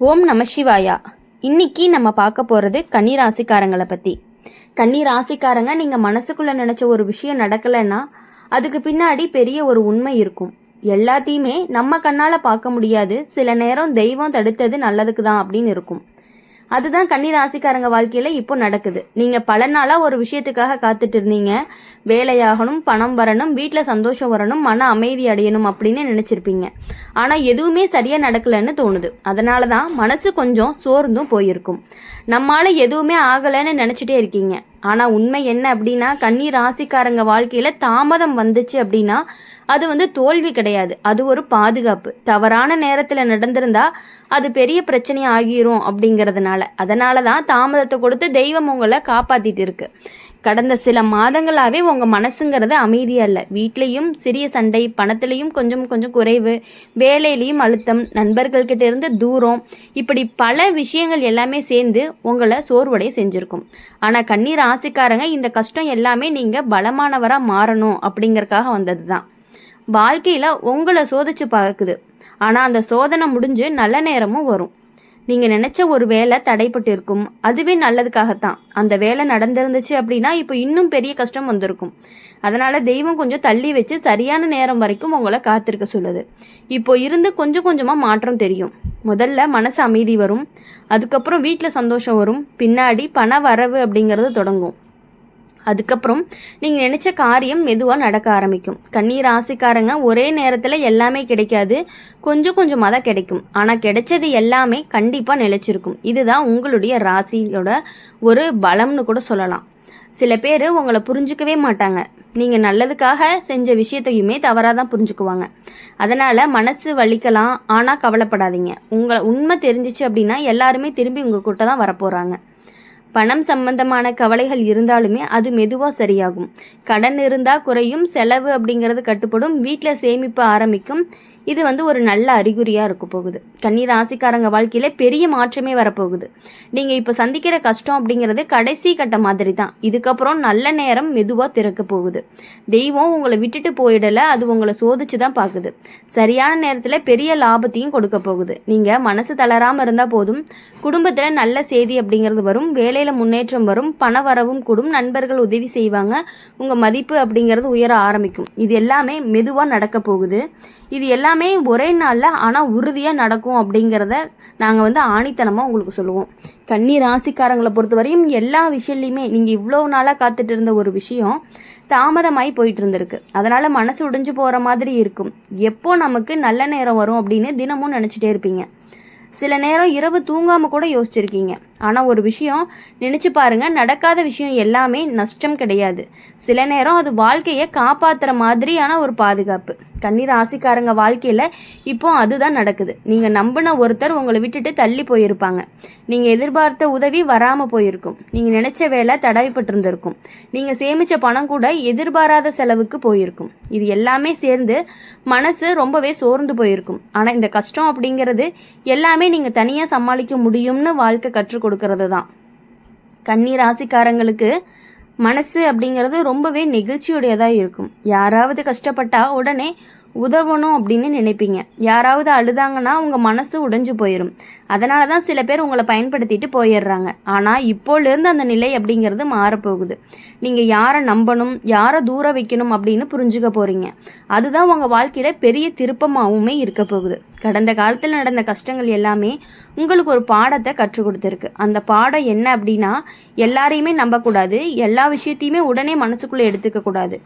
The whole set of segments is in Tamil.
ஓம் நம சிவாயா. இன்னைக்கு நம்ம பார்க்க போகிறது கன்னி ராசிக்காரங்களை பற்றி. கன்னி ராசிக்காரங்க, நீங்கள் மனசுக்குள்ளே நினச்ச ஒரு விஷயம் நடக்கலைன்னா அதுக்கு பின்னாடி பெரிய ஒரு உண்மை இருக்கும். எல்லாத்தையுமே நம்ம கண்ணால் பார்க்க முடியாது. சில நேரம் தெய்வம் தடுத்தது நல்லதுக்கு தான் அப்படின்னு இருக்கும். அதுதான் கன்னி ராசிக்காரங்க வாழ்க்கையில் இப்போ நடக்குது. நீங்கள் பல நாளாக ஒரு விஷயத்துக்காக காத்துட்டு இருந்தீங்க. வேலையாகணும், பணம் வரணும், வீட்டில் சந்தோஷம் வரணும், மன அமைதி அடையணும் அப்படின்னு நினச்சிருப்பீங்க. ஆனால் எதுவுமே சரியாக நடக்கலைன்னு தோணுது. அதனால தான் மனசு கொஞ்சம் சோர்ந்தும் போயிருக்கும். நம்மளால் எதுவுமே ஆகலைன்னு நினச்சிட்டே இருக்கீங்க. ஆனால் உண்மை என்ன அப்படின்னா, கன்னி ராசிக்காரங்க வாழ்க்கையில் தாமதம் வந்துச்சு அப்படின்னா அது தோல்வி கிடையாது, அது ஒரு பாதுகாப்பு. தவறான நேரத்தில் நடந்திருந்தா அது பெரிய பிரச்சனை ஆகிரும் அப்படிங்கிறதுனால. அதனால தான் தாமதத்தை கொடுத்து தெய்வம் உங்களை காப்பாற்றிட்டு இருக்கு. கடந்த சில மாதங்களாகவே உங்கள் மனசுங்கிறது அமைதியாக இல்லை. வீட்லேயும் சிறிய சண்டை, பணத்துலேயும் கொஞ்சம் கொஞ்சம் குறைவு, வேலையிலையும் அழுத்தம், நண்பர்கள்கிட்ட இருந்து தூரம், இப்படி பல விஷயங்கள் எல்லாமே சேர்ந்து உங்களை சோர்வடைய செஞ்சுருக்கும். ஆனால் கன்னி ராசிக்காரங்க, இந்த கஷ்டம் எல்லாமே நீங்கள் பலமானவராக மாறணும் அப்படிங்கிறதுக்காக வந்தது தான். வாழ்க்கையில் உங்களை சோதிச்சு பார்க்குது. ஆனால் அந்த சோதனை முடிஞ்சு நல்ல நேரமும் வரும். நீங்கள் நினச்ச ஒரு வேலை தடைப்பட்டு இருக்கும், அதுவே நல்லதுக்காகத்தான். அந்த வேலை நடந்திருந்துச்சு அப்படின்னா இப்போ இன்னும் பெரிய கஷ்டம் வந்திருக்கும். அதனால் தெய்வம் கொஞ்சம் தள்ளி வச்சு சரியான நேரம் வரைக்கும் உங்களை காத்திருக்க சொல்லுது. இப்போ இருந்து கொஞ்சம் கொஞ்சமாக மாற்றம் தெரியும். முதல்ல மனசு அமைதி வரும், அதுக்கப்புறம் வீட்டில் சந்தோஷம் வரும், பின்னாடி பண வரவு அப்படிங்கிறது தொடங்கும். அதுக்கப்புறம் நீங்கள் நினச்ச காரியம் மெதுவாக நடக்க ஆரம்பிக்கும். கன்னி ராசிக்காரங்க, ஒரே நேரத்தில் எல்லாமே கிடைக்காது, கொஞ்சம் கொஞ்சமாக தான் கிடைக்கும். ஆனால் கிடைச்சது எல்லாமே கண்டிப்பாக நிலைச்சிருக்கும். இதுதான் உங்களுடைய ராசியோட ஒரு பலம்னு கூட சொல்லலாம். சில பேர் உங்களை புரிஞ்சுக்கவே மாட்டாங்க. நீங்கள் நல்லதுக்காக செஞ்ச விஷயத்தையுமே தவறாக தான் புரிஞ்சுக்குவாங்க. அதனால் மனசு வலிக்கலாம், ஆனால் கவலைப்படாதீங்க. உங்களை உண்மை தெரிஞ்சிச்சு அப்படின்னா எல்லாருமே திரும்பி உங்கள் கிட்ட தான் வரப்போகிறாங்க. பணம் சம்பந்தமான கவலைகள் இருந்தாலுமே அது மெதுவாக சரியாகும். கடன் இருந்தால் குறையும், செலவு அப்படிங்கிறது கட்டுப்படும், வீட்டில் சேமிப்பு ஆரம்பிக்கும். இது ஒரு நல்ல அறிகுறியாக இருக்க போகுது. கன்னி ராசிக்காரங்க வாழ்க்கையில் பெரிய மாற்றமே வரப்போகுது. நீங்கள் இப்போ சந்திக்கிற கஷ்டம் அப்படிங்கிறது கடைசி கட்ட மாதிரி தான். இதுக்கப்புறம் நல்ல நேரம் மெதுவாக திறக்க போகுது. தெய்வம் உங்களை விட்டுட்டு போயிடலை, அது உங்களை சோதிச்சு தான் பார்க்குது. சரியான நேரத்தில் பெரிய லாபத்தையும் கொடுக்க போகுது. நீங்கள் மனசு தளராமல் இருந்தால் போதும். குடும்பத்தில் நல்ல செய்தி அப்படிங்கிறது வரும், வேலையில் முன்னேற்றம் வரும், பண வரவும் கூடும், நண்பர்கள் உதவி செய்வாங்க, உங்கள் மதிப்பு அப்படிங்கிறது உயர ஆரம்பிக்கும். இது எல்லாமே மெதுவாக நடக்க போகுது. இது எல்லாமே ஒரே நாளில் ஆனால் உறுதியாக நடக்கும் அப்படிங்கிறத நாங்கள் ஆணித்தனமாக உங்களுக்கு சொல்லுவோம். கன்னி ராசிக்காரங்களை பொறுத்தவரையும் எல்லா விஷயத்துலையுமே நீங்கள் இவ்வளோ நாளாக காத்துட்டு இருந்த ஒரு விஷயம் தாமதமாகி போயிட்டு இருந்திருக்கு. அதனால் மனசு உடைஞ்சு போகிற மாதிரி இருக்கும். எப்போ நமக்கு நல்ல நேரம் வரும் அப்படின்னு தினமும் நினச்சிட்டே இருப்பீங்க. சில நேரம் இரவு தூங்காமல் கூட யோசிச்சிருக்கீங்க. ஆனால் ஒரு விஷயம் நினச்சி பாருங்கள், நடக்காத விஷயம் எல்லாமே நஷ்டம் கிடையாது. சில நேரம் அது வாழ்க்கையை காப்பாற்றுற மாதிரியான ஒரு பாதுகாப்பு. கன்னி ராசிக்காரங்க வாழ்க்கையில் இப்போ அதுதான் நடக்குது. நீங்கள் நம்பின ஒருத்தர் உங்களை விட்டுட்டு தள்ளி போயிருப்பாங்க. நீங்கள் எதிர்பார்த்த உதவி வராமல் போயிருக்கும். நீங்கள் நினச்ச வேலை தடைப்பட்டிருந்திருக்கும். நீங்கள் சேமித்த பணம் கூட எதிர்பாராத செலவுக்கு போயிருக்கும். இது எல்லாமே சேர்ந்து மனசு ரொம்பவே சோர்ந்து போயிருக்கும். ஆனால் இந்த கஷ்டம் அப்படிங்கிறது எல்லாமே நீங்கள் தனியாக சமாளிக்க முடியும்னு வாழ்க்கை கற்றுக் கொடுக்கறது தான். கன்னி ராசிக்காரங்களுக்கு மனசு அப்படிங்கிறது ரொம்பவே நெகிழ்ச்சியுடையதாக இருக்கும். யாராவது கஷ்டப்பட்டா உடனே உதவணும் அப்படின்னு நினைப்பீங்க. யாராவது அழுதாங்கன்னா உங்கள் மனசு உடைஞ்சு போயிடும். அதனால தான் சில பேர் உங்களை பயன்படுத்திட்டு போயிடுறாங்க. ஆனால் இப்போலேருந்து அந்த நிலை அப்படிங்கிறது மாறப்போகுது. நீங்கள் யாரை நம்பணும், யாரை தூர வைக்கணும் அப்படின்னு புரிஞ்சுக்க போகிறீங்க. அதுதான் உங்கள் வாழ்க்கையில் பெரிய திருப்பமாகவுமே இருக்க போகுது. கடந்த காலத்தில் நடந்த கஷ்டங்கள் எல்லாமே உங்களுக்கு ஒரு பாடத்தை கற்றுக் கொடுத்துருக்கு. அந்த பாடம் என்ன அப்படின்னா, எல்லாரையுமே நம்பக்கூடாது, எல்லா விஷயத்தையுமே உடனே மனசுக்குள்ளே எடுத்துக்கக்கூடாது.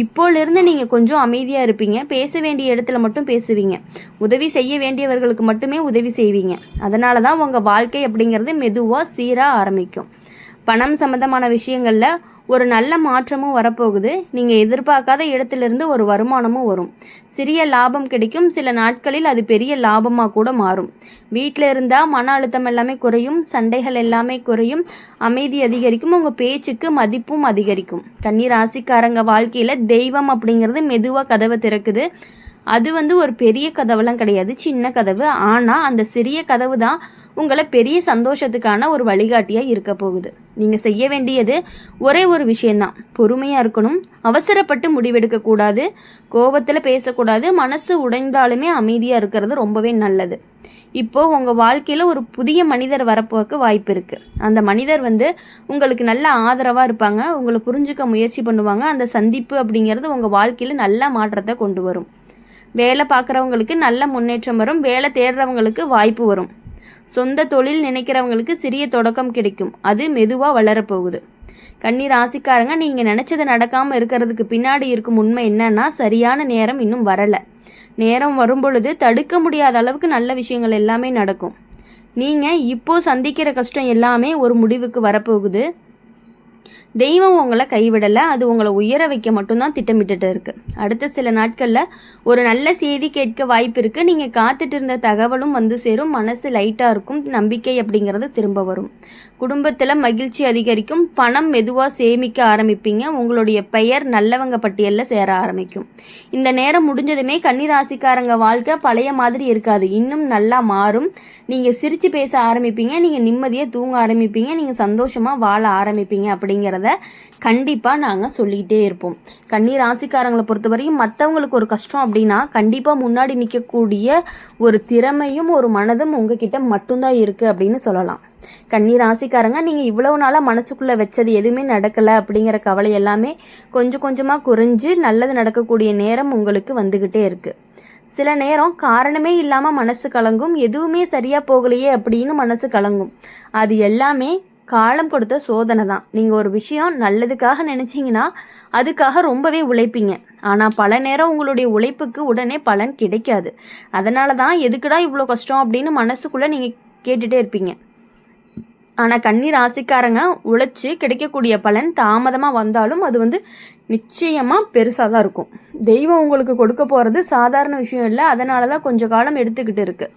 இப்போலேருந்து நீங்கள் கொஞ்சம் அமைதியாக இருப்பீங்க. பேச வேண்டிய இடத்துல மட்டும் பேசுவீங்க. உதவி செய்ய வேண்டியவர்களுக்கு மட்டுமே உதவி செய்வீங்க. அதனால தான் உங்கள் வாழ்க்கை அப்படிங்கிறது மெதுவாக சீராக ஆரம்பிக்கும். பணம் சம்மந்தமான விஷயங்களில் ஒரு நல்ல மாற்றமும் வரப்போகுது. நீங்கள் எதிர்பார்க்காத இடத்துலேருந்து ஒரு வருமானமும் வரும். சிறிய லாபம் கிடைக்கும். சில நாட்களில் அது பெரிய லாபமாக கூட மாறும். வீட்டில் இருந்தால் மன அழுத்தம் எல்லாமே குறையும், சண்டைகள் எல்லாமே குறையும், அமைதி அதிகரிக்கும், உங்கள் பேச்சுக்கு மதிப்பும் அதிகரிக்கும். கன்னி ராசிக்காரங்க வாழ்க்கையில் தெய்வம் அப்படிங்கிறது மெதுவாக கதவை திறக்குது. அது ஒரு பெரிய கதவுலாம் கிடையாது, சின்ன கதவு. ஆனால் அந்த சிறிய கதவு தான் உங்களை பெரிய சந்தோஷத்துக்கான ஒரு வழிகாட்டியாக இருக்க போகுது. நீங்கள் செய்ய வேண்டியது ஒரே ஒரு விஷயந்தான், பொறுமையாக இருக்கணும், அவசரப்பட்டு முடிவெடுக்கக்கூடாது, கோபத்தில் பேசக்கூடாது, மனசு உடைந்தாலுமே அமைதியாக இருக்கிறது ரொம்பவே நல்லது. இப்போது உங்கள் வாழ்க்கையில் ஒரு புதிய மனிதர் வரப்போக்கு வாய்ப்பு இருக்குது. அந்த மனிதர் உங்களுக்கு நல்ல ஆதரவாக இருப்பாங்க, உங்களை புரிஞ்சுக்க முயற்சி பண்ணுவாங்க. அந்த சந்திப்பு அப்படிங்கிறது உங்கள் வாழ்க்கையில் நல்ல மாற்றத்தை கொண்டு வரும். வேலை பார்க்குறவங்களுக்கு நல்ல முன்னேற்றம் வரும், வேலை தேடுறவங்களுக்கு வாய்ப்பு வரும், சொந்த தொழில் நினைக்கிறவங்களுக்கு சிறிய தொடக்கம் கிடைக்கும், அது மெதுவாக வளரப்போகுது. கன்னி ராசிக்காரங்க, நீங்கள் நினச்சது நடக்காமல் இருக்கிறதுக்கு பின்னாடி இருக்கும் உண்மை என்னன்னா, சரியான நேரம் இன்னும் வரலை. நேரம் வரும் பொழுது தடுக்க முடியாத அளவுக்கு நல்ல விஷயங்கள் எல்லாமே நடக்கும். நீங்கள் இப்போது சந்திக்கிற கஷ்டம் எல்லாமே ஒரு முடிவுக்கு வரப்போகுது. தெய்வம் உங்களை கைவிடலை, அது உங்களை உயர வைக்க மட்டும்தான் திட்டமிட்டுட்டு இருக்குது. அடுத்த சில நாட்களில் ஒரு நல்ல செய்தி கேட்க வாய்ப்பு இருக்குது. நீங்கள் காத்துட்டு இருந்த தகவலும் சேரும், மனசு லைட்டாக இருக்கும், நம்பிக்கை அப்படிங்கிறது திரும்ப வரும். குடும்பத்தில் மகிழ்ச்சி அதிகரிக்கும், பணம் மெதுவாக சேமிக்க ஆரம்பிப்பீங்க, உங்களுடைய பெயர் நல்லவங்க பட்டியலில் சேர ஆரம்பிக்கும். இந்த நேரம் முடிஞ்சதுமே கன்னிராசிக்காரங்க வாழ்க்கை பழைய மாதிரி இருக்காது, இன்னும் நல்லா மாறும். நீங்கள் சிரித்து பேச ஆரம்பிப்பீங்க, நீங்கள் நிம்மதியாக தூங்க ஆரம்பிப்பீங்க, நீங்கள் சந்தோஷமாக வாழ ஆரம்பிப்பீங்க. அப்படிங்கிறத கண்டிப்பாக நாங்கள் சொல்லிகிட்டே இருப்போம். கன்னி ராசிக்காரங்களை பொறுத்தவரையும் மற்றவங்களுக்கு ஒரு கஷ்டம் அப்படின்னா கண்டிப்பாக முன்னாடி நிற்கக்கூடிய ஒரு திறமையும் ஒரு மனதும் உங்ககிட்ட மட்டும்தான் இருக்குது அப்படின்னு சொல்லலாம். கன்னி ராசிக்காரங்க, நீங்கள் இவ்வளவு நாளாக மனசுக்குள்ளே வச்சது எதுவுமே நடக்கலை அப்படிங்கிற கவலை எல்லாமே கொஞ்சம் கொஞ்சமாக குறைஞ்சு நல்லது நடக்கக்கூடிய நேரம் உங்களுக்கு வந்துக்கிட்டே இருக்குது. சில நேரம் காரணமே இல்லாமல் மனசு கலங்கும், எதுவுமே சரியாக போகலையே அப்படின்னு மனசு கலங்கும். அது எல்லாமே காலம் கொடுத்த சோதனை தான். நீங்கள் ஒரு விஷயம் நல்லதுக்காக நினச்சிங்கன்னா அதுக்காக ரொம்பவே உழைப்பீங்க, ஆனால் பல நேரம் உங்களுடைய உழைப்புக்கு உடனே பலன் கிடைக்காது. அதனால தான் எதுக்குடா இவ்வளோ கஷ்டம் அப்படின்னு மனசுக்குள்ளே நீங்கள் கேட்டுகிட்டே இருப்பீங்க. ஆனால் கன்னி ராசிக்காரங்க உழைச்சி கிடைக்கக்கூடிய பலன் தாமதமாக வந்தாலும் அது நிச்சயமாக பெருசாக தான் இருக்கும். தெய்வம் உங்களுக்கு கொடுக்க போகிறது சாதாரண விஷயம் இல்லை, அதனால தான் கொஞ்சம் காலம் எடுத்துக்கிட்டு இருக்குது.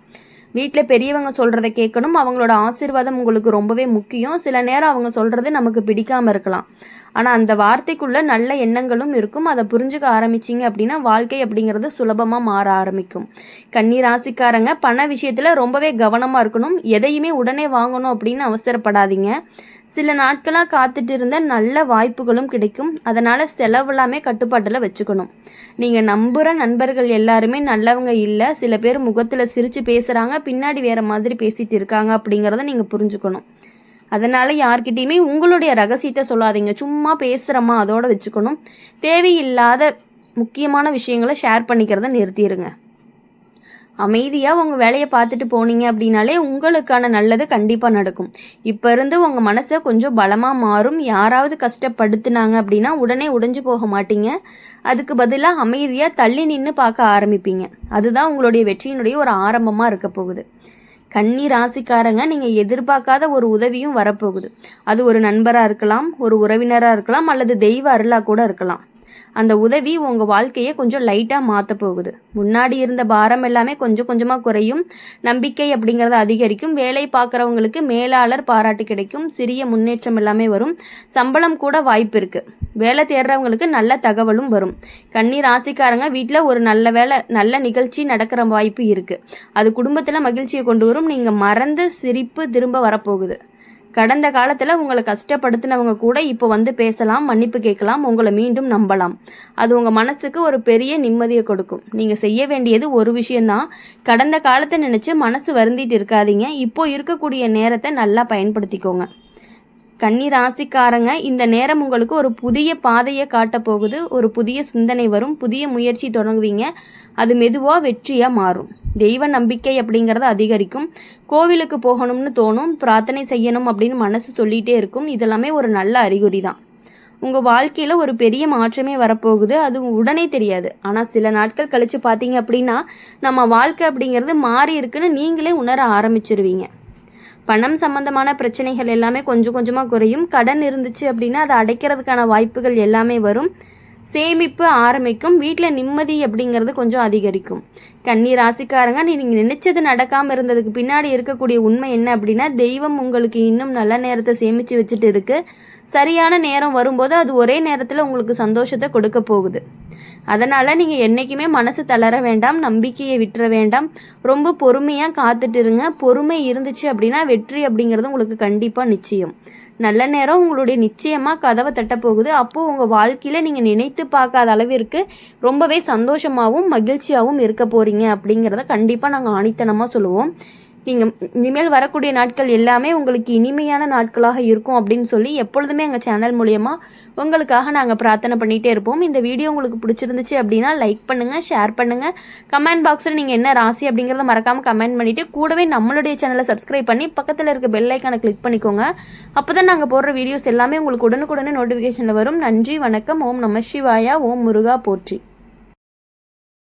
வீட்டில் பெரியவங்க சொல்கிறத கேட்கணும், அவங்களோட ஆசீர்வாதம் உங்களுக்கு ரொம்பவே முக்கியம். சில நேரம் அவங்க சொல்கிறது நமக்கு பிடிக்காமல் இருக்கலாம், ஆனால் அந்த வார்த்தைக்குள்ளே நல்ல எண்ணங்களும் இருக்கும். அதை புரிஞ்சுக்க ஆரம்பிச்சிங்க அப்படின்னா வாழ்க்கை அப்படிங்கிறது சுலபமாக மாற ஆரம்பிக்கும். கன்னி ராசிக்காரங்க பண விஷயத்தில் ரொம்பவே கவனமாக இருக்கணும், எதையுமே உடனே வாங்கணும் அப்படின்னு அவசரப்படாதீங்க. சில நாட்களாக காத்துட்டு இருந்த நல்ல வாய்ப்புகளும் கிடைக்கும், அதனால் செலவெல்லாமே கட்டுப்பாட்டில் வச்சுக்கணும். நீங்கள் நம்புகிற நண்பர்கள் எல்லாருமே நல்லவங்க இல்லை, சில பேர் முகத்தில் சிரித்து பேசுகிறாங்க, பின்னாடி வேறு மாதிரி பேசிகிட்டு இருக்காங்க அப்படிங்கிறத நீங்கள் புரிஞ்சுக்கணும். அதனால் யார்கிட்டையுமே உங்களுடைய ரகசியத்தை சொல்லாதீங்க, சும்மா பேசுகிறோமா அதோடு வச்சுக்கணும். தேவையில்லாத முக்கியமான விஷயங்களை ஷேர் பண்ணிக்கிறத நிறுத்திடுங்க. அமைதியாக உங்கள் வேலையை பார்த்துட்டு போனீங்க அப்படின்னாலே உங்களுக்கான நல்லது கண்டிப்பாக நடக்கும். இப்போ இருந்து உங்கள் மனசை கொஞ்சம் பலமாக மாறும். யாராவது கஷ்டப்படுத்துனாங்க அப்படின்னா உடனே உடைஞ்சு போக மாட்டீங்க, அதுக்கு பதிலாக அமைதியாக தள்ளி நின்று பார்க்க ஆரம்பிப்பீங்க. அதுதான் உங்களுடைய வெற்றியினுடைய ஒரு ஆரம்பமாக இருக்க போகுது. கன்னி ராசிக்காரங்க, நீங்கள் எதிர்பார்க்காத ஒரு உதவியும் வரப்போகுது. அது ஒரு நண்பராக இருக்கலாம், ஒரு உறவினராக இருக்கலாம், அல்லது தெய்வ அருளாக கூட இருக்கலாம். அந்த உதவி உங்கள் வாழ்க்கையை கொஞ்சம் லைட்டாக மாற்ற போகுது. முன்னாடி இருந்த பாரம் எல்லாமே கொஞ்சம் கொஞ்சமாக குறையும், நம்பிக்கை அப்படிங்கிறத அதிகரிக்கும். வேலை பார்க்குறவங்களுக்கு மேலாளர் பாராட்டு கிடைக்கும், சிறிய முன்னேற்றம் எல்லாமே வரும், சம்பளம் கூட வாய்ப்பு இருக்குது. வேலை தேடுறவங்களுக்கு நல்ல தகவலும் வரும். கன்னி ராசிக்காரங்க வீட்டில் ஒரு நல்ல நிகழ்ச்சி நடக்கிற வாய்ப்பு இருக்குது, அது குடும்பத்தில் மகிழ்ச்சியை கொண்டு வரும். நீங்கள் மறந்த சிரிப்பு திரும்ப வரப்போகுது. கடந்த காலத்தில் உங்களை கஷ்டப்படுத்தினவங்க கூட இப்போ பேசலாம், மன்னிப்பு கேட்கலாம், உங்களை மீண்டும் நம்பலாம். அது உங்கள் மனசுக்கு ஒரு பெரிய நிம்மதியை கொடுக்கும். நீங்கள் செய்ய வேண்டியது ஒரு விஷயந்தான், கடந்த காலத்தை நினச்சி மனசு வருந்திட்டு இருக்காதீங்க, இப்போ இருக்கக்கூடிய நேரத்தை நல்லா பயன்படுத்திக்கோங்க. கன்னி ராசிக்காரங்க, இந்த நேரம் உங்களுக்கு ஒரு புதிய பாதையை காட்ட போகுது. ஒரு புதிய சிந்தனை வரும், புதிய முயற்சி தொடங்குவீங்க, அது மெதுவாக வெற்றியாக மாறும். தெய்வ நம்பிக்கை அப்படிங்கிறது அதிகரிக்கும், கோவிலுக்கு போகணும்னு தோணும், பிரார்த்தனை செய்யணும் அப்படின்னு மனசு சொல்லிகிட்டே இருக்கும். இதெல்லாமே ஒரு நல்ல அறிகுறி தான். உங்கள் வாழ்க்கையில் ஒரு பெரிய மாற்றமே வரப்போகுது, அது உடனே தெரியாது, ஆனால் சில நாட்கள் கழித்து பார்த்தீங்க அப்படின்னா நம்ம வாழ்க்கை அப்படிங்கிறது மாறி இருக்குன்னு நீங்களே உணர ஆரம்பிச்சிருவீங்க. பணம் சம்பந்தமான பிரச்சனைகள் எல்லாமே கொஞ்சம் கொஞ்சமாக குறையும். கடன் இருந்துச்சு அப்படின்னா அதை அடைக்கிறதுக்கான வாய்ப்புகள் எல்லாமே வரும். சேமிப்பு ஆரம்பிக்கும், வீட்டில் நிம்மதி அப்படிங்கிறது கொஞ்சம் அதிகரிக்கும். கன்னி ராசிக்காரங்க, நீங்கள் நினைச்சது நடக்காமல் இருந்ததுக்கு பின்னாடி இருக்கக்கூடிய உண்மை என்ன அப்படின்னா, தெய்வம் உங்களுக்கு இன்னும் நல்ல நேரத்தை சேமித்து வச்சுட்டு இருக்கு. சரியான நேரம் வரும்போது அது ஒரே நேரத்தில் உங்களுக்கு சந்தோஷத்தை கொடுக்க போகுது. அதனால் நீங்கள் என்றைக்குமே மனசு தளர வேண்டாம், நம்பிக்கையை விட்டுற வேண்டாம். ரொம்ப பொறுமையாக காத்துட்டு இருங்க. பொறுமை இருந்துச்சு அப்படின்னா வெற்றி அப்படிங்கிறது உங்களுக்கு கண்டிப்பாக நிச்சயம். நல்ல நேரம் உங்களுடைய நிச்சயமாக கதவை தட்டப்போகுது. அப்போது உங்கள் வாழ்க்கையில் நீங்கள் நினைத்து பார்க்காத அளவிற்கு ரொம்பவே சந்தோஷமாகவும் மகிழ்ச்சியாகவும் இருக்க போகிறீங்க அப்படிங்கிறத கண்டிப்பாக நாங்கள் ஆணித்தனமாக சொல்லுவோம். நீங்கள் இனிமேல் வரக்கூடிய நாட்கள் எல்லாமே உங்களுக்கு இனிமையான நாட்களாக இருக்கும் அப்படின்னு சொல்லி எப்பொழுதுமே எங்கள் சேனல் மூலயமா உங்களுக்காக நாங்கள் பிரார்த்தனை பண்ணிகிட்டே இருப்போம். இந்த வீடியோ உங்களுக்கு பிடிச்சிருந்துச்சு அப்படின்னா லைக் பண்ணுங்கள், ஷேர் பண்ணுங்கள். கமெண்ட் பாக்ஸில் நீங்கள் என்ன ராசி அப்படிங்கிறத மறக்காமல் கமெண்ட் பண்ணிவிட்டு கூடவே நம்மளுடைய சேனலை சப்ஸ்கிரைப் பண்ணி பக்கத்தில் இருக்க பெல் ஐக்கானை கிளிக் பண்ணிக்கோங்க. அப்போ தான் நாங்கள் போடுற வீடியோஸ் எல்லாமே உங்களுக்கு உடனுக்குடனே நோட்டிஃபிகேஷனில் வரும். நன்றி, வணக்கம். ஓம் நம சிவாயா. ஓம் முருகா போற்றி.